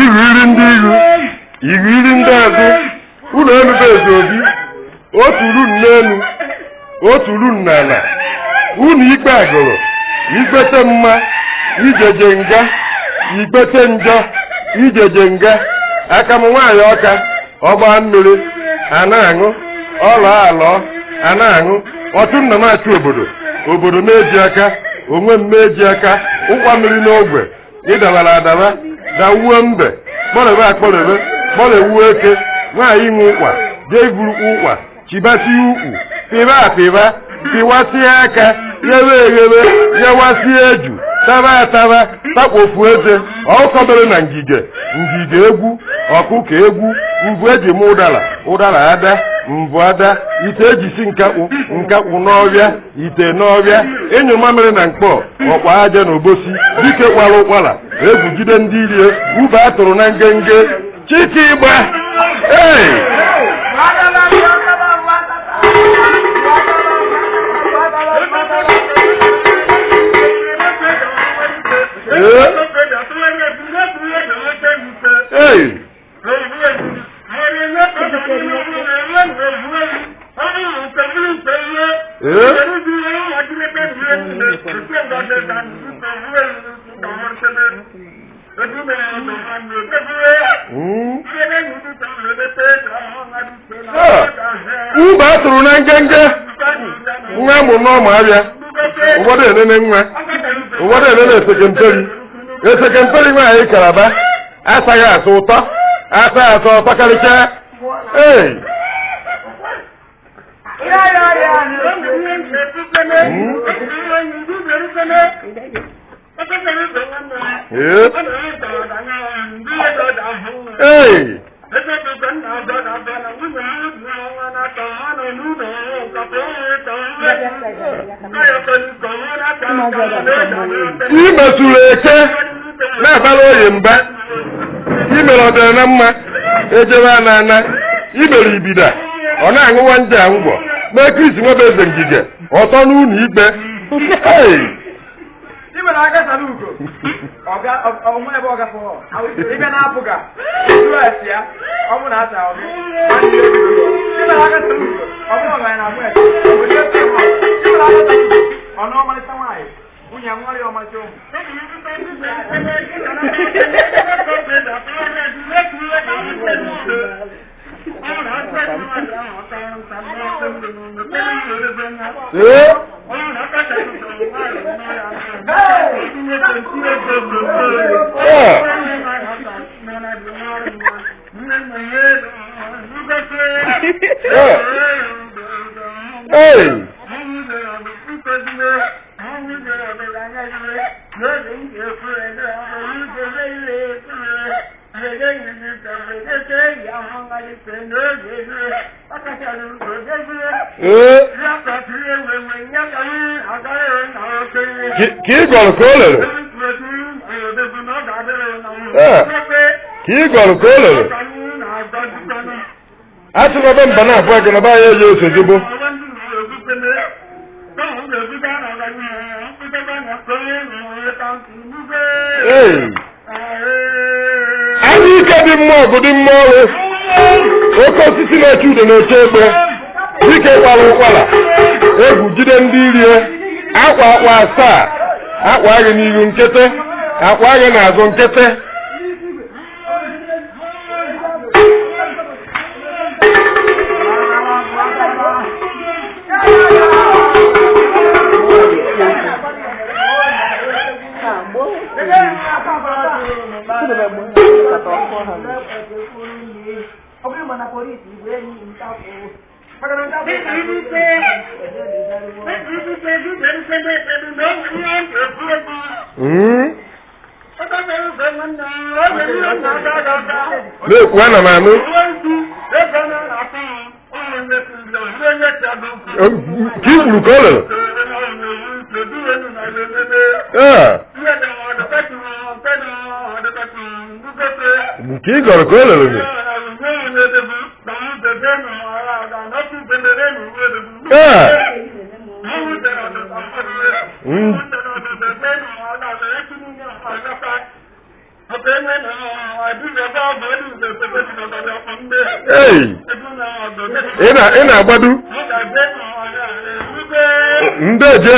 Igiri ndị iru, igiri ndị azụ, unu enube ezi obi, otu ru n'elu, otu ru n'ala, unu ikpe agụrụ, ikpete mma, ijeje nga, ikpete njọ, ijeje nga, aka m nwaanyị ọka, ọgba mmiri, a na-aṅụ, ọlọ alọ, a na-aṅụ, ọtụ nna m achị obodo meji aka, onwe m meji aka, ụkwa mmiri n'ogwe, ịdabara adaba, dawuo mbe, kpọrebe akpọrebe, kpọrewu eke, nwaanyị nwe ụkwa, jee igurukwu ụkwa, chibasi ukwu, pịba apịba, pịwasie aka, ghewe eghewe, ghewasie eju, taba ataba, takpofu eze, ọkọbere na ngige egwu, ọkụkọ egwu, mbụ eji m ụdara ada, mbụ ada, ite ejisi nkakwu n'ọbịa, ite n'ọbịa, ịnyụ mamịrị na mkpọ, ọkwa aja na obosi, dike kwara ụkwara, egwu jide ndị irie, ube atụrụ na ngenge, chike ịgba, ube atụrụ na ngenge nwa mụ n'ọma abịa ụfọdụ enene nwa ụfọdụ enene esekemperi nwaanyị karaba asaghị atọ ụtọ asaghị atọ ụtọ karịchaa imetụrụ eke na-abara oyi mba imere ọdịna na mma ejebe ana imere ibida ọ na-aṅụwa nje ngwọ mee Kristi nwebe eze ngige ọtọ n'ụlọ ikpe Atụrụ mba na abụọ gị na ba ya eji ose jugbo anyị ike dị mma ọgụ dị mma ọrụ oke osisi na-eche udo na-eche egbe dike kwara ụkwara egwu jide ndị irie akwa asaa akwa agị n'ihu nkete akwa agị n'azụ nkete Wana manu Kibu kolo Kibu kolo Hey! Ina agbadu. Ndeje.